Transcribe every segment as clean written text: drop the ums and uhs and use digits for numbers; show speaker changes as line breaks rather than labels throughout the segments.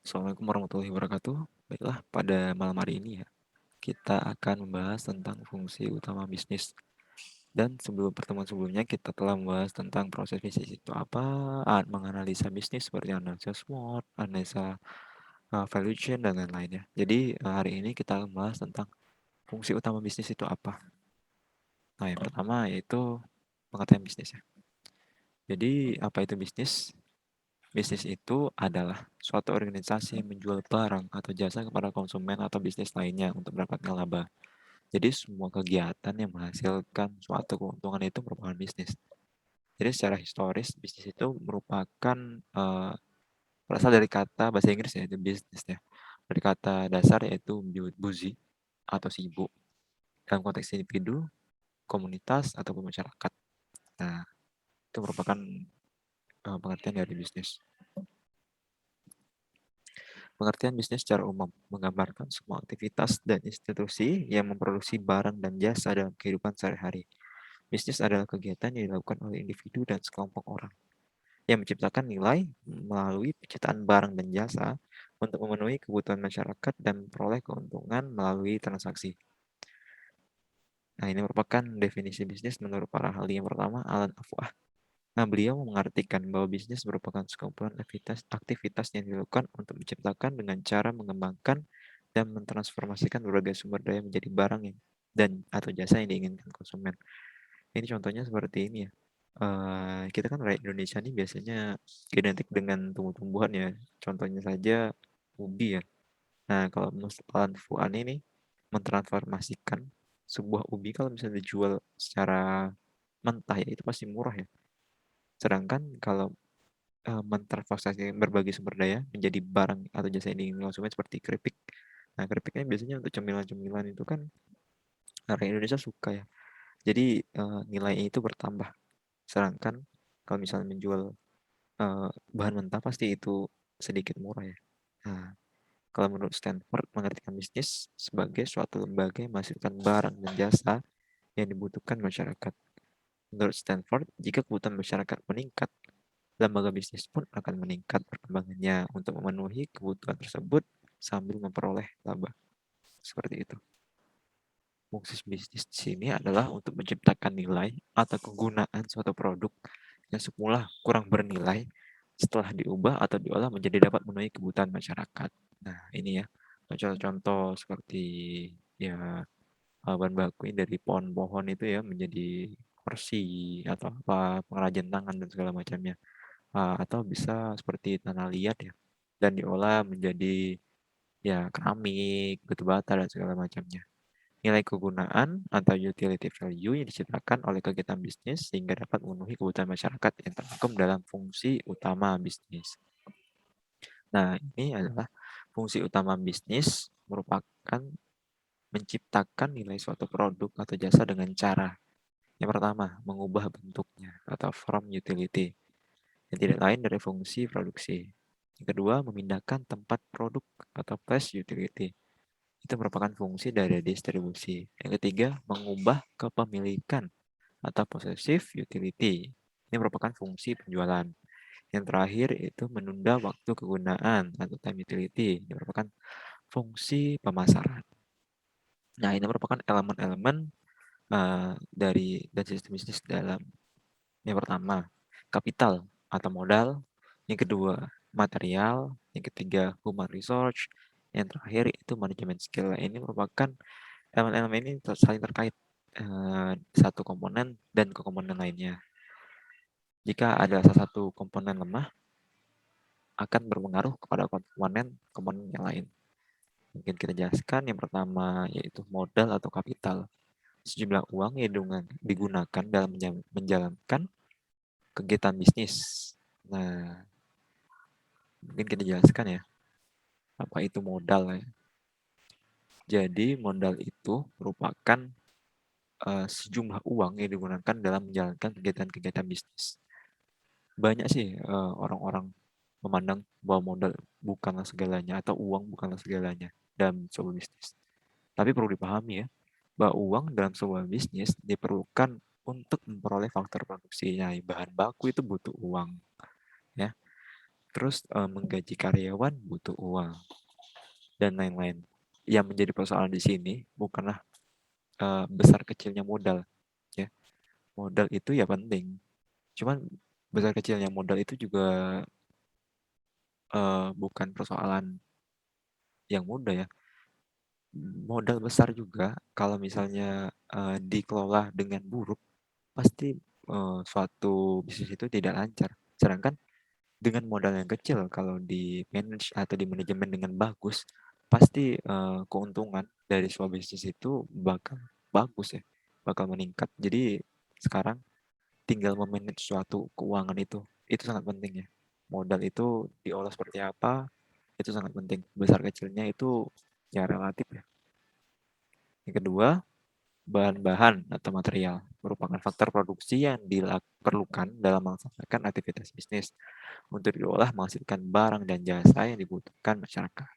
Assalamualaikum warahmatullahi wabarakatuh. Baiklah, pada malam hari ini ya, kita akan membahas tentang fungsi utama bisnis. Dan sebelum pertemuan sebelumnya, kita telah membahas tentang proses bisnis itu apa, menganalisa bisnis seperti analisa SWOT, analisa value chain, dan lain-lainnya. Jadi, hari ini kita akan membahas tentang fungsi utama bisnis itu apa. Nah, yang pertama yaitu pengertian bisnis ya. Jadi, apa itu bisnis? Bisnis itu adalah suatu organisasi yang menjual barang atau jasa kepada konsumen atau bisnis lainnya untuk mendapatkan laba. Jadi semua kegiatan yang menghasilkan suatu keuntungan itu merupakan bisnis. Jadi secara historis bisnis itu merupakan berasal dari kata bahasa Inggris yaitu business ya. Dari kata dasar yaitu busy atau sibuk dalam konteks individu, komunitas ataupun masyarakat. Nah, itu merupakan pengertian dari bisnis. Pengertian bisnis secara umum menggambarkan semua aktivitas dan institusi yang memproduksi barang dan jasa dalam kehidupan sehari-hari. Bisnis adalah kegiatan yang dilakukan oleh individu dan sekelompok orang yang menciptakan nilai melalui penciptaan barang dan jasa untuk memenuhi kebutuhan masyarakat dan memperoleh keuntungan melalui transaksi. Nah, ini merupakan definisi bisnis menurut para ahli. Yang pertama, Alan Afwah. Nah, beliau mengartikan bahwa bisnis merupakan sekumpulan aktivitas yang dilakukan untuk menciptakan dengan cara mengembangkan dan mentransformasikan berbagai sumber daya menjadi barang yang dan atau jasa yang diinginkan konsumen. Ini contohnya seperti ini ya. Kita kan rakyat Indonesia ini biasanya identik dengan tumbuh-tumbuhan ya. Contohnya saja ubi ya. Nah, kalau Mustawan Fuan ini mentransformasikan sebuah ubi kalau misalnya dijual secara mentah ya itu pasti murah ya. Sedangkan kalau mentransformasikan berbagai sumber daya menjadi barang atau jasa yang diinginkan konsumen seperti keripik. Nah, keripiknya biasanya untuk cemilan-cemilan itu kan orang Indonesia suka ya. Jadi nilainya itu bertambah. Sedangkan kalau misalnya menjual bahan mentah pasti itu sedikit murah ya. Nah, kalau menurut Stanford mengartikan bisnis sebagai suatu lembaga yang menghasilkan barang dan jasa yang dibutuhkan masyarakat. Menurut Stanford, jika kebutuhan masyarakat meningkat, lembaga bisnis pun akan meningkat perkembangannya untuk memenuhi kebutuhan tersebut sambil memperoleh laba. Seperti itu. Fungsi bisnis di sini adalah untuk menciptakan nilai atau kegunaan suatu produk yang semula kurang bernilai setelah diubah atau diolah menjadi dapat memenuhi kebutuhan masyarakat. Nah, ini ya contoh-contoh seperti ya bahan baku dari pohon-pohon itu ya menjadi kursi atau apa pengrajin tangan dan segala macamnya. Atau bisa seperti tanah liat ya dan diolah menjadi ya keramik, batu bata dan segala macamnya. Nilai kegunaan atau utility value yang diciptakan oleh kegiatan bisnis sehingga dapat memenuhi kebutuhan masyarakat yang terangkum dalam fungsi utama bisnis. Nah, ini adalah fungsi utama bisnis merupakan menciptakan nilai suatu produk atau jasa dengan cara yang pertama, mengubah bentuknya atau form utility yang tidak lain dari fungsi produksi. Yang kedua, memindahkan tempat produk atau place utility. Itu merupakan fungsi dari distribusi. Yang ketiga, mengubah kepemilikan atau possessive utility. Ini merupakan fungsi penjualan. Yang terakhir itu menunda waktu kegunaan atau time utility. Ini merupakan fungsi pemasaran. Nah, ini merupakan elemen-elemen dari dan sistem bisnis dalam yang pertama, kapital atau modal. Yang kedua, material. Yang ketiga, human resource. Yang terakhir itu manajemen skill. Ini merupakan elemen-elemen ini saling terkait satu komponen dan ke komponen lainnya. Jika ada salah satu komponen lemah, akan berpengaruh kepada komponen yang lain. Mungkin kita jelaskan yang pertama yaitu modal atau kapital. Sejumlah uang yang digunakan dalam menjalankan kegiatan bisnis. Nah, mungkin kita jelaskan ya, apa itu modal ya. Jadi modal itu merupakan sejumlah uang yang digunakan dalam menjalankan kegiatan-kegiatan bisnis. Banyak sih orang-orang memandang bahwa modal bukanlah segalanya atau uang bukanlah segalanya dalam sebuah bisnis. Tapi perlu dipahami ya, bahwa uang dalam sebuah bisnis diperlukan untuk memperoleh faktor produksinya. Bahan baku itu butuh uang, ya. Terus menggaji karyawan butuh uang dan lain-lain. Yang menjadi persoalan di sini bukanlah besar kecilnya modal, ya. Modal itu ya penting. Cuman besar kecilnya modal itu juga bukan persoalan yang mudah ya. Modal besar juga kalau misalnya dikelola dengan buruk, pasti suatu bisnis itu tidak lancar. Sedangkan dengan modal yang kecil, kalau di manage atau di manajemen dengan bagus, pasti keuntungan dari sebuah bisnis itu bakal bagus ya, bakal meningkat. Jadi sekarang tinggal memanage suatu keuangan itu sangat penting ya. Modal itu diolah seperti apa, itu sangat penting. Besar kecilnya itu ya relatif ya. Yang kedua, bahan-bahan atau material merupakan faktor produksi yang diperlukan dalam melaksanakan aktivitas bisnis untuk diolah menghasilkan barang dan jasa yang dibutuhkan masyarakat.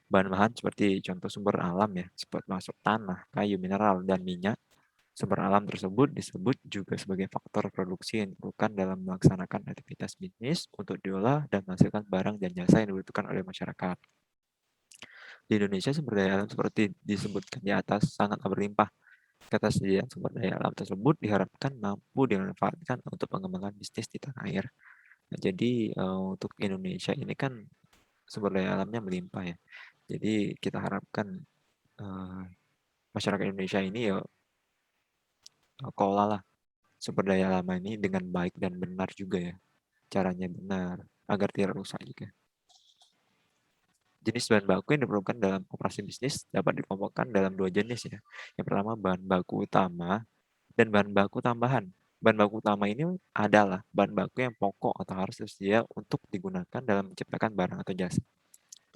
Bahan-bahan seperti contoh sumber alam ya, seperti masuk tanah, kayu, mineral, dan minyak. Sumber alam tersebut disebut juga sebagai faktor produksi yang diperlukan dalam melaksanakan aktivitas bisnis untuk diolah dan menghasilkan barang dan jasa yang dibutuhkan oleh masyarakat. Di Indonesia sumber daya alam seperti disebutkan di atas sangat berlimpah. Ketersediaan sumber daya alam tersebut diharapkan mampu dimanfaatkan untuk pengembangan bisnis di tanah air. Nah, jadi untuk Indonesia ini kan sumber daya alamnya melimpah ya. Jadi kita harapkan uh, masyarakat Indonesia ini ya kelolalah sumber daya alam ini dengan baik dan benar juga ya. Caranya benar agar tidak rusak juga. Jenis bahan baku yang diperlukan dalam operasi bisnis dapat dikelompokkan dalam dua jenis ya. Yang pertama bahan baku utama dan bahan baku tambahan. Bahan baku utama ini adalah bahan baku yang pokok atau harus tersedia untuk digunakan dalam menciptakan barang atau jasa.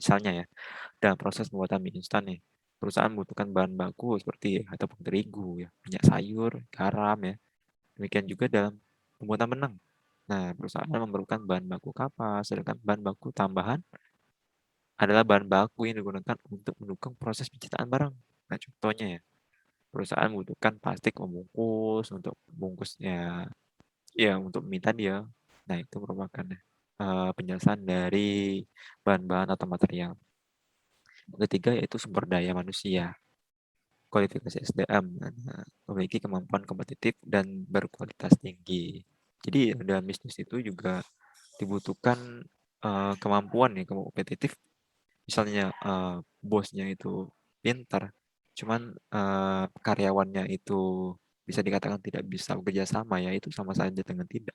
Misalnya ya, dalam proses pembuatan mie instan nih, perusahaan membutuhkan bahan baku seperti tepung terigu, ya, minyak sayur, garam ya. Demikian juga dalam pembuatan benang. Nah, perusahaan memerlukan bahan baku kapas, sedangkan bahan baku tambahan adalah bahan baku yang digunakan untuk mendukung proses penciptaan barang. Nah, contohnya ya, perusahaan membutuhkan plastik membungkus untuk bungkusnya, ya untuk minta dia. Nah, itu merupakan penjelasan dari bahan-bahan atau material. Yang ketiga yaitu sumber daya manusia, kualifikasi SDM, memiliki kemampuan kompetitif dan berkualitas tinggi. Jadi dalam bisnis itu juga dibutuhkan kemampuan ya, kompetitif. Misalnya bosnya itu pintar, cuman karyawannya itu bisa dikatakan tidak bisa bekerja sama ya, itu sama saja dengan tidak.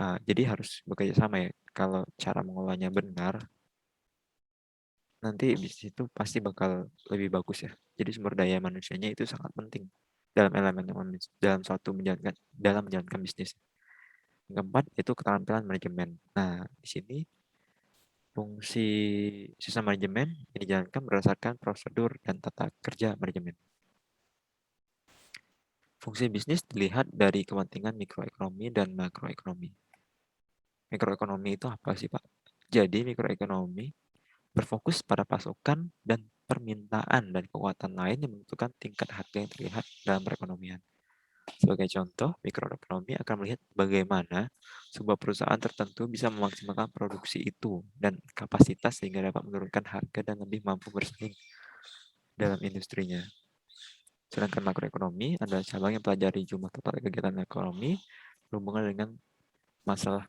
Jadi harus bekerja sama ya. Kalau cara mengolahnya benar, nanti bisnis itu pasti bakal lebih bagus ya. Jadi sumber daya manusianya itu sangat penting dalam elemen dalam suatu menjalankan bisnis. Yang keempat itu keterampilan manajemen. Nah, di sini fungsi sistem manajemen yang dijalankan berdasarkan prosedur dan tata kerja manajemen. Fungsi bisnis dilihat dari kepentingan mikroekonomi dan makroekonomi. Mikroekonomi itu apa sih, Pak? Jadi mikroekonomi berfokus pada pasokan dan permintaan dan kekuatan lain yang menentukan tingkat harga yang terlihat dalam perekonomian. Sebagai contoh, mikroekonomi akan melihat bagaimana sebuah perusahaan tertentu bisa memaksimalkan produksi itu dan kapasitas sehingga dapat menurunkan harga dan lebih mampu bersaing dalam industrinya. Sedangkan makroekonomi adalah cabang yang pelajari jumlah total kegiatan ekonomi berhubungan dengan masalah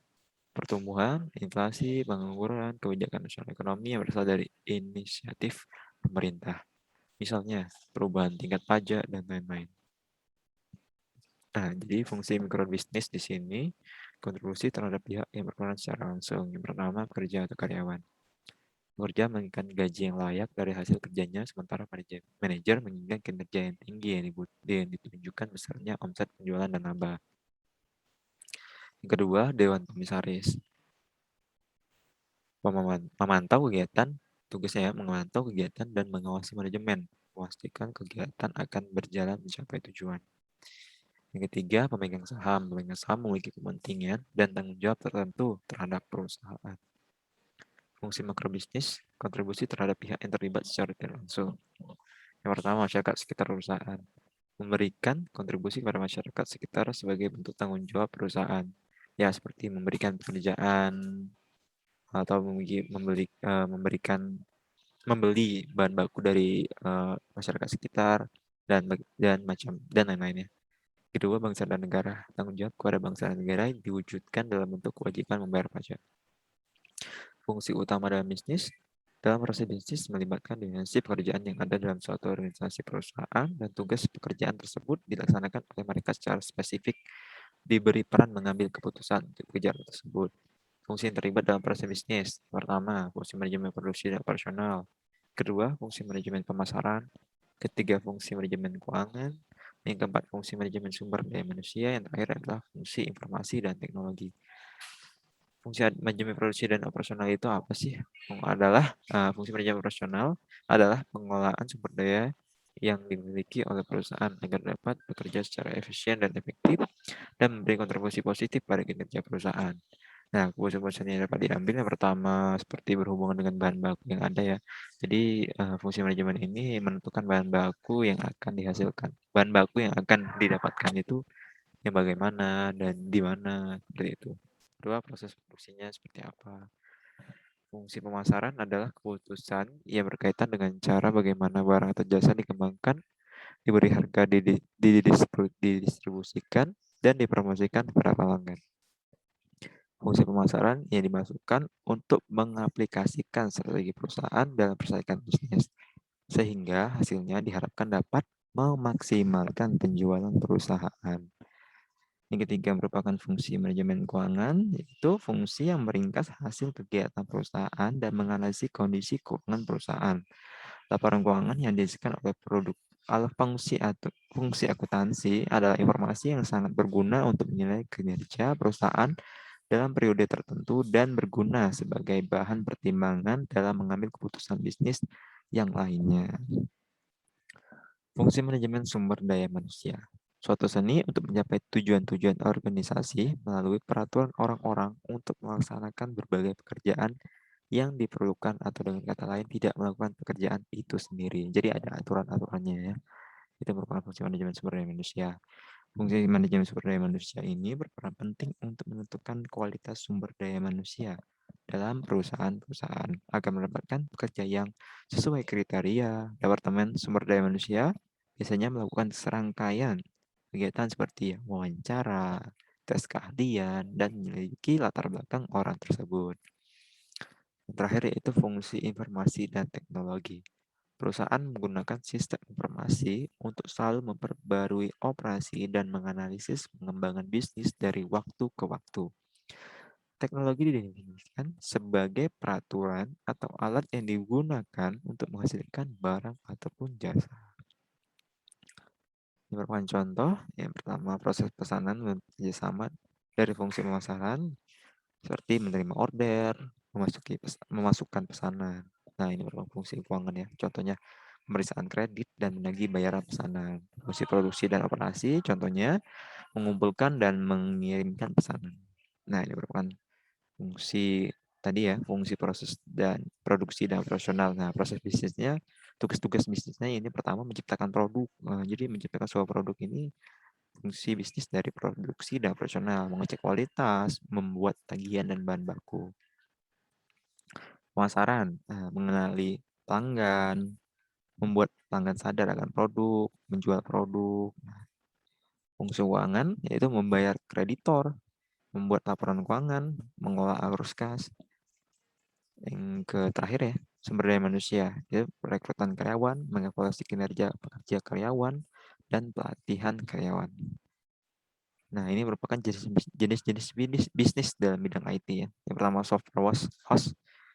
pertumbuhan, inflasi, pengangguran, kebijakan nasional ekonomi yang berasal dari inisiatif pemerintah. Misalnya, perubahan tingkat pajak dan lain-lain. Nah, jadi fungsi mikrobisnis di sini kontribusi terhadap pihak yang berperan secara langsung. Yang pertama, pekerja atau karyawan. Pekerja menginginkan gaji yang layak dari hasil kerjanya, sementara manajer menginginkan kinerja yang tinggi yang ditunjukkan besarnya omset penjualan dan laba. Yang kedua, Dewan Komisaris. Memantau kegiatan, tugasnya memantau kegiatan dan mengawasi manajemen, memastikan kegiatan akan berjalan mencapai tujuan. Yang ketiga, pemegang saham. Pemegang saham memiliki kepentingan dan tanggung jawab tertentu terhadap perusahaan. Fungsi makrobisnis, kontribusi terhadap pihak yang terlibat secara tidak langsung. Yang pertama, masyarakat sekitar perusahaan. Memberikan kontribusi kepada masyarakat sekitar sebagai bentuk tanggung jawab perusahaan. Ya, seperti memberikan pekerjaan atau memberikan membeli bahan baku dari masyarakat sekitar dan lain-lainnya. Kedua, bangsa dan negara. Tanggung jawab kepada bangsa dan negara diwujudkan dalam bentuk kewajiban membayar pajak. Fungsi utama dalam bisnis. Dalam proses bisnis melibatkan dimensi pekerjaan yang ada dalam suatu organisasi perusahaan dan tugas pekerjaan tersebut dilaksanakan oleh mereka secara spesifik, diberi peran mengambil keputusan untuk pekerjaan tersebut. Fungsi yang terlibat dalam proses bisnis. Pertama, fungsi manajemen produksi dan operasional. Kedua, fungsi manajemen pemasaran. Ketiga, fungsi manajemen keuangan. Yang keempat, fungsi manajemen sumber daya manusia. Yang terakhir adalah fungsi informasi dan teknologi. Fungsi manajemen produksi dan operasional itu apa sih? Fungsi manajemen operasional adalah pengelolaan sumber daya yang dimiliki oleh perusahaan agar dapat bekerja secara efisien dan efektif dan memberi kontribusi positif pada kinerja perusahaan. Nah, keputusan yang dapat diambil yang pertama seperti berhubungan dengan bahan baku yang ada ya. Jadi, fungsi manajemen ini menentukan bahan baku yang akan dihasilkan. Bahan baku yang akan didapatkan itu yang bagaimana dan di mana, seperti itu. Kedua, proses produksinya seperti apa. Fungsi pemasaran adalah keputusan yang berkaitan dengan cara bagaimana barang atau jasa dikembangkan, diberi harga, didistribusikan, dan dipromosikan kepada pelanggan. Fungsi pemasaran yang dimasukkan untuk mengaplikasikan strategi perusahaan dalam persaingan bisnis, sehingga hasilnya diharapkan dapat memaksimalkan penjualan perusahaan. Yang ketiga merupakan fungsi manajemen keuangan, yaitu fungsi yang meringkas hasil kegiatan perusahaan dan menganalisis kondisi keuangan perusahaan. Laporan keuangan yang dihasilkan oleh produk fungsi akuntansi adalah informasi yang sangat berguna untuk menilai kinerja perusahaan dalam periode tertentu dan berguna sebagai bahan pertimbangan dalam mengambil keputusan bisnis yang lainnya. Fungsi manajemen sumber daya manusia. Suatu seni untuk mencapai tujuan-tujuan organisasi melalui peraturan orang-orang untuk melaksanakan berbagai pekerjaan yang diperlukan atau dengan kata lain tidak melakukan pekerjaan itu sendiri. Jadi ada aturan-aturannya ya. Itu merupakan fungsi manajemen sumber daya manusia. Fungsi manajemen sumber daya manusia ini berperan penting untuk menentukan kualitas sumber daya manusia dalam perusahaan-perusahaan agar mendapatkan pekerja yang sesuai kriteria. Departemen sumber daya manusia biasanya melakukan serangkaian kegiatan seperti wawancara, tes keahlian, dan menyelidiki latar belakang orang tersebut. Yang terakhir yaitu fungsi informasi dan teknologi. Perusahaan menggunakan sistem informasi untuk selalu memperbarui operasi dan menganalisis pengembangan bisnis dari waktu ke waktu. Teknologi didefinisikan sebagai peraturan atau alat yang digunakan untuk menghasilkan barang ataupun jasa. Ini merupakan contoh. Yang pertama, proses pesanan kerjasama dari fungsi pemasaran, seperti menerima order, memasukkan pesanan. Nah, ini merupakan fungsi keuangan ya. Contohnya, pemeriksaan kredit dan menagih bayaran pesanan. Fungsi produksi dan operasi, contohnya mengumpulkan dan mengirimkan pesanan. Nah, ini merupakan fungsi tadi ya, fungsi proses dan produksi dan operasional. Nah, proses bisnisnya, tugas-tugas bisnisnya ini pertama menciptakan produk. Jadi menciptakan sebuah produk ini fungsi bisnis dari produksi dan operasional, mengecek kualitas, membuat tagihan dan bahan baku. Pemasaran, mengenali pelanggan, membuat pelanggan sadar akan produk, menjual produk. Fungsi keuangan yaitu membayar kreditor, membuat laporan keuangan, mengolah arus kas. Yang terakhir ya, sumber daya manusia, yaitu perekrutan karyawan, mengevaluasi kinerja pekerja karyawan, dan pelatihan karyawan. Nah, ini merupakan jenis-jenis bisnis dalam bidang IT ya. Yang pertama software house.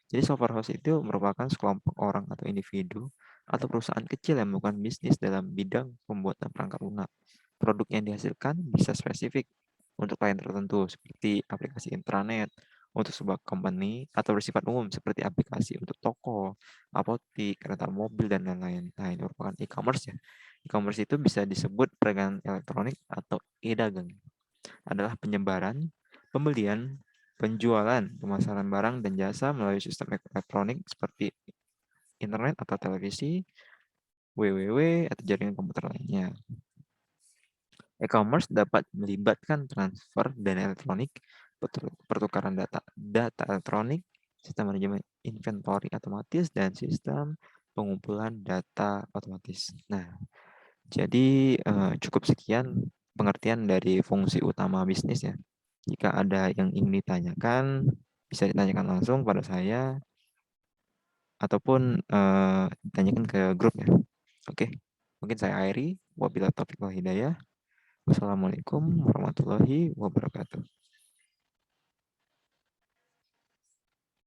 Jadi software house itu merupakan sekelompok orang atau individu atau perusahaan kecil yang melakukan bisnis dalam bidang pembuatan perangkat lunak. Produk yang dihasilkan bisa spesifik untuk klien tertentu seperti aplikasi intranet untuk sebuah company atau bersifat umum seperti aplikasi untuk toko, apotik, kereta mobil, dan lain-lain. Nah, ini merupakan e-commerce ya. E-commerce itu bisa disebut perdagangan elektronik atau e-dagang. Adalah penyebaran, pembelian, penjualan, pemasaran barang dan jasa melalui sistem elektronik seperti internet atau televisi, www, atau jaringan komputer lainnya. E-commerce dapat melibatkan transfer dana elektronik, pertukaran data, data elektronik, sistem manajemen inventory otomatis, dan sistem pengumpulan data otomatis. Nah, jadi cukup sekian pengertian dari fungsi utama bisnis ya. Jika ada yang ingin ditanyakan, bisa ditanyakan langsung pada saya ataupun ditanyakan ke grup ya. Oke, mungkin saya akhiri. Wabillahi taufiq wal hidayah. Wassalamualaikum warahmatullahi wabarakatuh.